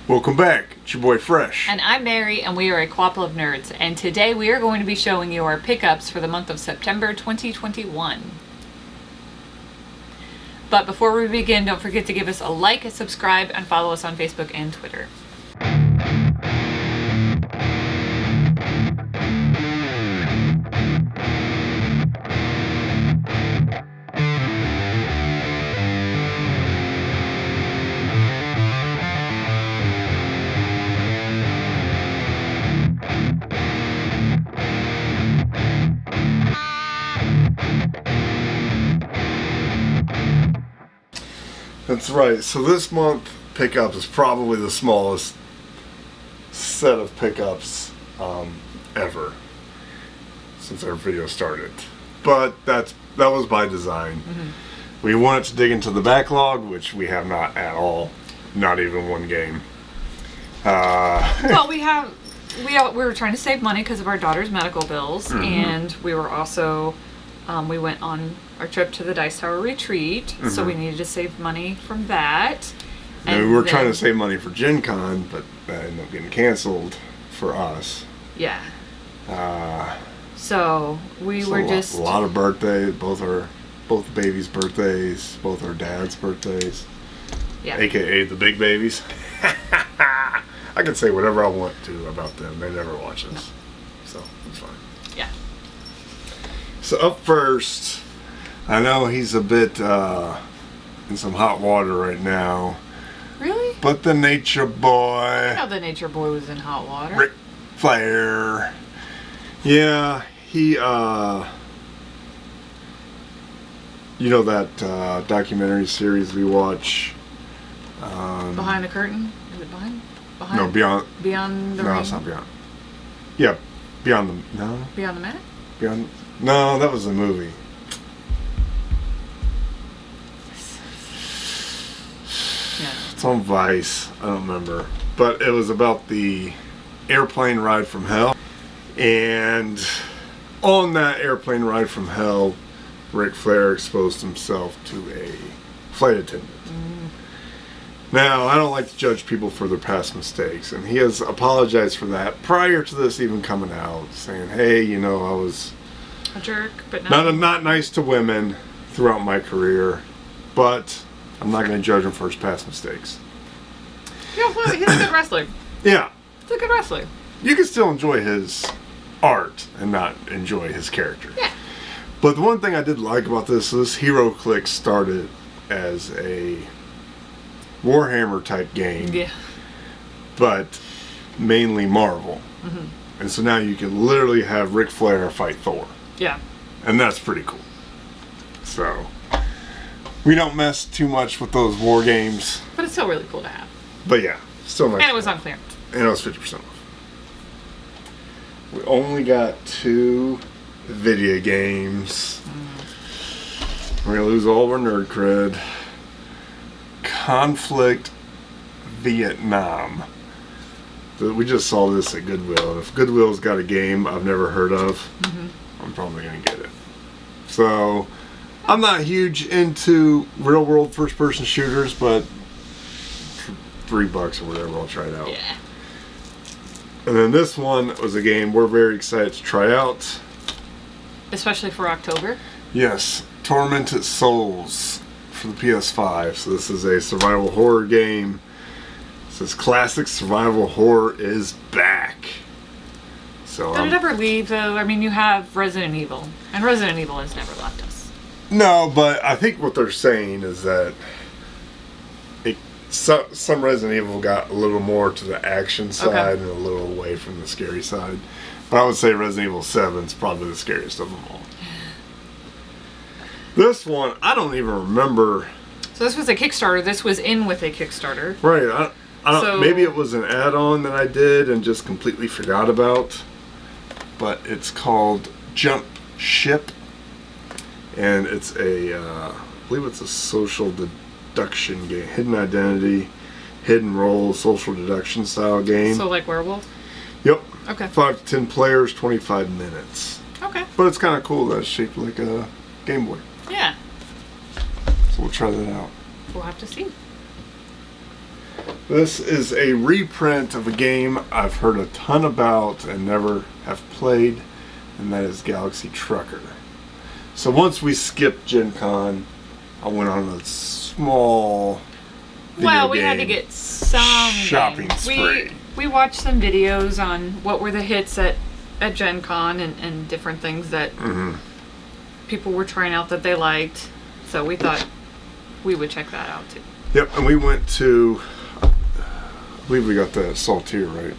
Welcome back. It's your boy Fresh. And I'm Mary, and we are a Co-ople of Nerds. And today we are going to be showing you our pickups for the month of September 2021. But before we begin, don't forget to give us a like, subscribe, and follow us on Facebook and Twitter. That's right. So this month pickup is probably the smallest set of pickups ever since our video started. But that was by design. Mm-hmm. We wanted to dig into the backlog, which we have not at all. Not even one game. Well, we were trying to save money because of our daughter's medical bills, mm-hmm. and we were also we went on our trip to the Dice Tower retreat, mm-hmm. so we needed to save money from that. And we were trying to save money for Gen Con, but that ended up getting canceled for us. Yeah. So we were just... A lot of birthdays, both the babies' birthdays, both our dad's birthdays. Yeah. AKA the big babies. I can say whatever I want to about them. They never watch us. No. So it's fine. Yeah. So up first, I know he's a bit in some hot water right now. Really? But the Nature Boy. I know the Nature Boy was in hot water. Ric Flair. Yeah, he, you know that documentary series we watch? Behind the Curtain? Is it behind? No, Beyond the Ring? No, it's not Beyond. Yeah, Beyond the Mat? No, that was a movie. Yeah. It's on Vice. I don't remember. But it was about the airplane ride from hell. And on that airplane ride from hell, Ric Flair exposed himself to a flight attendant. Mm. Now, I don't like to judge people for their past mistakes, and he has apologized for that prior to this even coming out, saying, hey, I was a jerk, but not nice to women throughout my career, but I'm not going to judge him for his past mistakes. Yeah, well, he's a good wrestler. Yeah. He's a good wrestler. You can still enjoy his art and not enjoy his character. Yeah. But the one thing I did like about this Hero Click started as a Warhammer type game. Yeah. But mainly Marvel. Mm-hmm. And so now you can literally have Ric Flair fight Thor. Yeah. And that's pretty cool. So we don't mess too much with those war games. But it's still really cool to have. But yeah, still nice. And it was on clearance. And it was 50% off. We only got 2 video games. We're going to lose all of our nerd cred. Conflict Vietnam. We just saw this at Goodwill. And if Goodwill's got a game I've never heard of, mm-hmm. I'm probably going to get it. So, I'm not huge into real world first person shooters, but for $3 or whatever, I'll try it out. Yeah. And then this one was a game we're very excited to try out. Especially for October? Yes. Tormented Souls for the PS5. So this is a survival horror game. It says classic survival horror is back. So did it ever leave though? I mean, you have Resident Evil, and Resident Evil has never left us. No, but I think what they're saying is that some Resident Evil got a little more to the action side and a little away from the scary side. But I would say Resident Evil 7 is probably the scariest of them all. This one, I don't even remember. So this was a Kickstarter. This was in with a Kickstarter. Right. I don't. Maybe it was an add-on that I did and just completely forgot about. But it's called Jump Ship, and it's I believe it's a social deduction game, hidden identity, hidden role, social deduction style game. So like Werewolf? Yep. Okay. 5 to 10 players, 25 minutes. Okay. But it's kind of cool that it's shaped like a Game Boy. Yeah. So we'll try that out. We'll have to see. This is a reprint of a game I've heard a ton about and never have played, and that is Galaxy Trucker. So once we skipped Gen Con, I went on a small Well, we had to get some shopping games. spree. We watched some videos on what were the hits at Gen Con and different things that people were trying out that they liked. So we thought we would check that out too. Yep, and we went to, I believe we got the Saltier, right?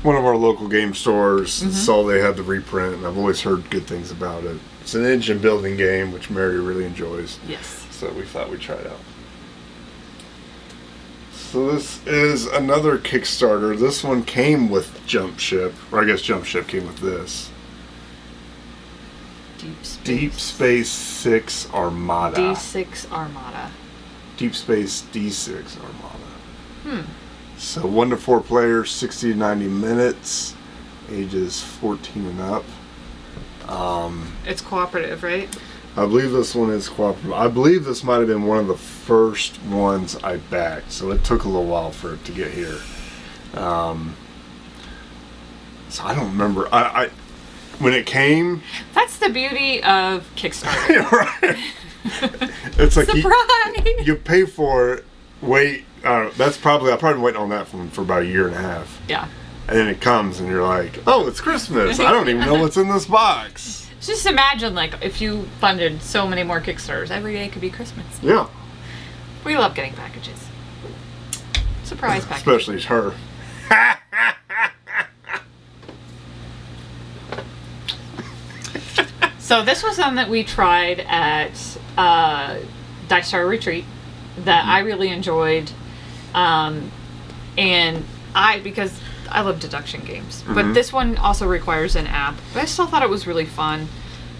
One of our local game stores. Saw they had the reprint, and I've always heard good things about it. It's an engine building game, which Mary really enjoys. Yes. So we thought we'd try it out. So this is another Kickstarter. This one came with Jump Ship, or I guess Jump Ship came with this. Deep Space 6 Armada. D6 Armada. Deep Space D6 Armada. So 1 to 4 players, 60 to 90 minutes, ages 14 and up. It's cooperative, right? I believe this one is cooperative. I believe this might have been one of the first ones I backed, so it took a little while for it to get here. So I don't remember. I when it came. That's the beauty of Kickstarter. Right. It's like Surprise! you pay for it. Wait, that's probably I've probably been waiting on that for about a year and a half. Yeah. And then it comes, and you're like, "Oh, it's Christmas! I don't even know what's in this box." Just imagine, like, if you funded so many more Kickstarters, every day could be Christmas. Yeah. We love getting packages. Surprise packages. Especially her. So this was one that we tried at Dice Tower Retreat that I really enjoyed. And because I love deduction games. But this one also requires an app. But I still thought it was really fun.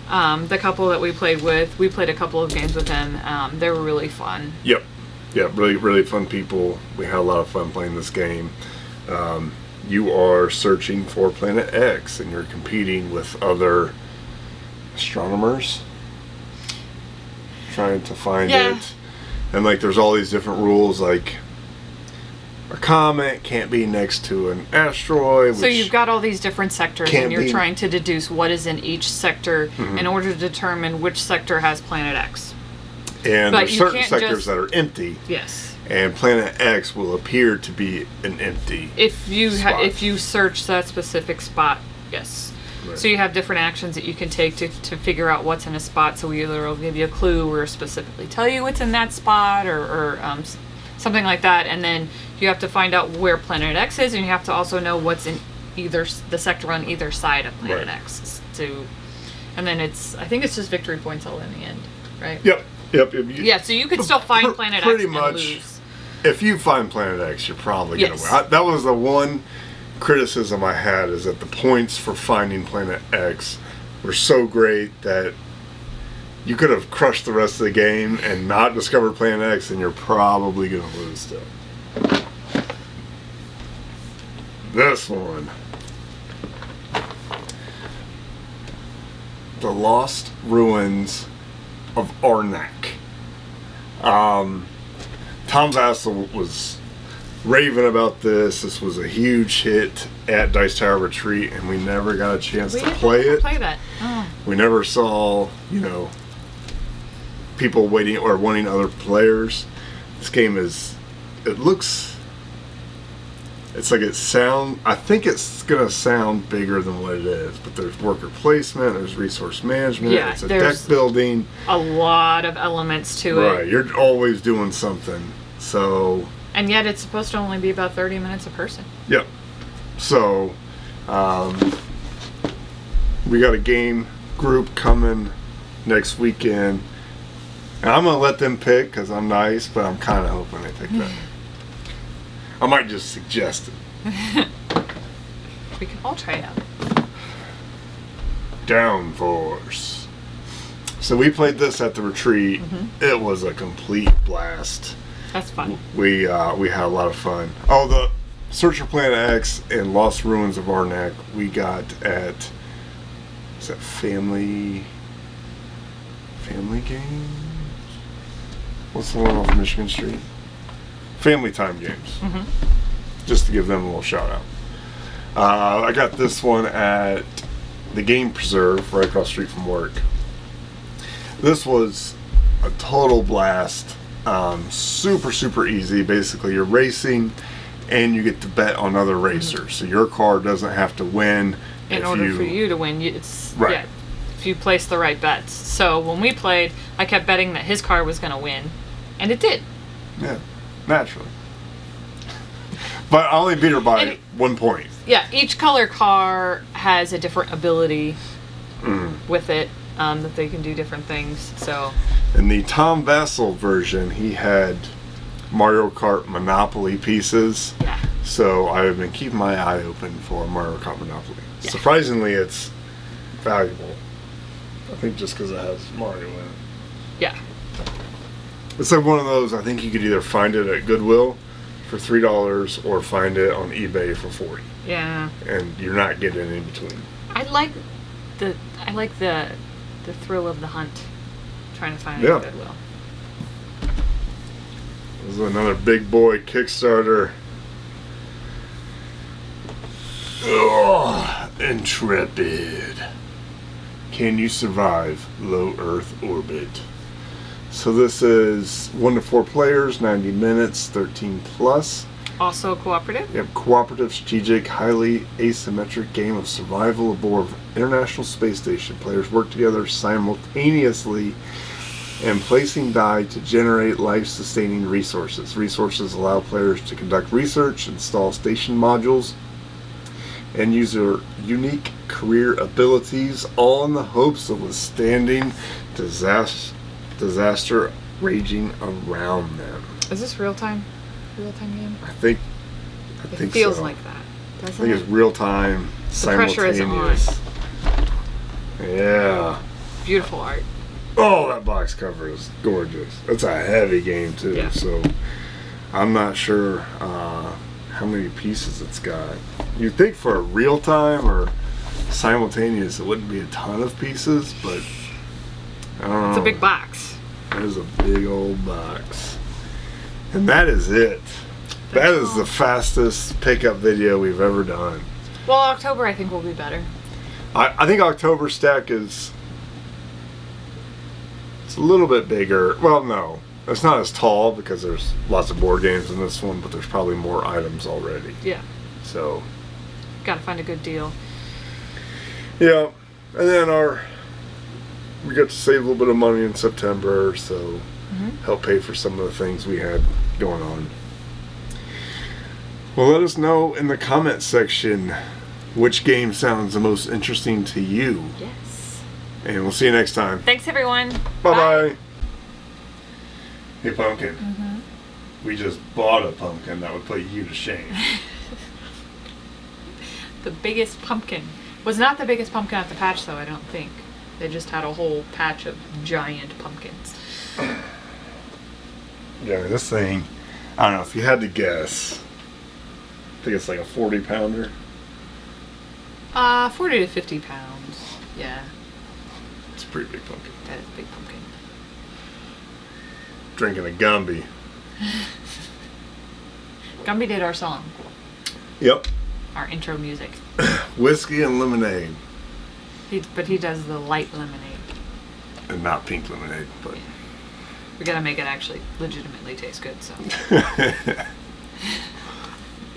The couple that we played with, we played a couple of games with them. They were really fun. Yep. Yeah, really, really fun people. We had a lot of fun playing this game. You are searching for Planet X, and you're competing with other astronomers, trying to find it. And, like, there's all these different rules, like a comet can't be next to an asteroid. So you've got all these different sectors, and you're be trying to deduce what is in each sector in order to determine which sector has Planet X. And But there's you certain can't sectors just- that are empty. Yes. And Planet X will appear to be an empty If you spot. if you search that specific spot, yes. Right. So you have different actions that you can take to figure out what's in a spot. So we either will give you a clue or specifically tell you what's in that spot or something like that. And then you have to find out where Planet X is, and you have to also know what's in either the sector on either side of Planet X. And then I think it's just victory points all in the end, right? Yep. Yeah, so you could still find Planet pretty X much, and lose. If you find Planet X, you're probably going to Yes. win. That was the one criticism I had, is that the points for finding Planet X were so great that you could have crushed the rest of the game and not discovered Planet X, and you're probably going to lose still. This one. The Lost Ruins of Arnak. Tom Vassell was raving about this. This was a huge hit at Dice Tower Retreat, and we never got a chance to play it. Play that. Oh. We never saw, people waiting or wanting other players. This game it's I think it's gonna sound bigger than what it is, but there's worker placement, there's resource management, Yeah, it's a deck building. A lot of elements to it. Right, you're always doing something. So. And yet it's supposed to only be about 30 minutes a person. Yep. So, we got a game group coming next weekend. And I'm going to let them pick because I'm nice, but I'm kind of hoping they pick that. I might just suggest it. We can all try it out. Downforce. So we played this at the retreat. It was a complete blast. That's fun. We had a lot of fun. Oh, the Search for Planet X and Lost Ruins of Arnak we got at, is that Family Games? What's the one off Michigan Street? family time games. Mm-hmm. Just to give them a little shout out. I got this one at the Game Preserve right across the street from work. This was a total blast. Super, super easy. Basically, you're racing and you get to bet on other racers. So your car doesn't have to win. In order for you to win, it's right. Yeah, if you place the right bets. So when we played, I kept betting that his car was going to win, and it did. Yeah, naturally. But I only beat her by 1 point. Yeah, each color car has a different ability with it, that they can do different things. So in the Tom Vassell version, he had Mario Kart Monopoly pieces. yeah, So I've been keeping my eye open for Mario Kart Monopoly. Yeah. Surprisingly, it's valuable. I think just because it has Mario in it. yeah, It's like one of those, I think you could either find it at Goodwill for $3 or find it on eBay for $40. yeah. And you're not getting in between. I like the thrill of the hunt, trying to find it at Goodwill. This is another big boy Kickstarter. Oh, Intrepid. Can you survive low Earth orbit? So this is 1 to 4 players, 90 minutes, 13 plus. Also cooperative. You have cooperative, strategic, highly asymmetric game of survival aboard International Space Station. Players work together simultaneously and placing die to generate life-sustaining resources. Resources allow players to conduct research, install station modules, and use their unique career abilities, all in the hopes of withstanding disaster raging around them. Is this real time? Real time game? I think It feels so. like that, I doesn't think it? it's real time, The pressure is simultaneous. Yeah. Beautiful art. Oh, that box cover is gorgeous. It's a heavy game too, Yeah. so I'm not sure how many pieces it's got. You'd think for a real time or simultaneous it wouldn't be a ton of pieces, but I don't know. It's a big box. That is a big old box. And that is it. That is the fastest pickup video we've ever done. Well, October I think will be better. I think October stack is... It's a little bit bigger. Well, no. It's not as tall because there's lots of board games in this one, but there's probably more items already. Yeah. So... Gotta find a good deal. Yeah. And then we got to save a little bit of money in September, so help pay for some of the things we had going on. Well, let us know in the comment section which game sounds the most interesting to you. Yes. And we'll see you next time. Thanks, everyone. Bye-bye. Hey, Pumpkin. We just bought a pumpkin that would put you to shame. The biggest pumpkin. Was not the biggest pumpkin at the patch, though, I don't think. They just had a whole patch of giant pumpkins. Yeah, this thing, I don't know, if you had to guess, I think it's like a 40-pounder. 40 to 50 pounds. Yeah, It's a pretty big pumpkin. that is a big pumpkin. Drinking a Gumby. Gumby did our song, Yep. our intro music. Whiskey and lemonade. But he does the light lemonade. And not pink lemonade, but... We gotta make it actually legitimately taste good, so.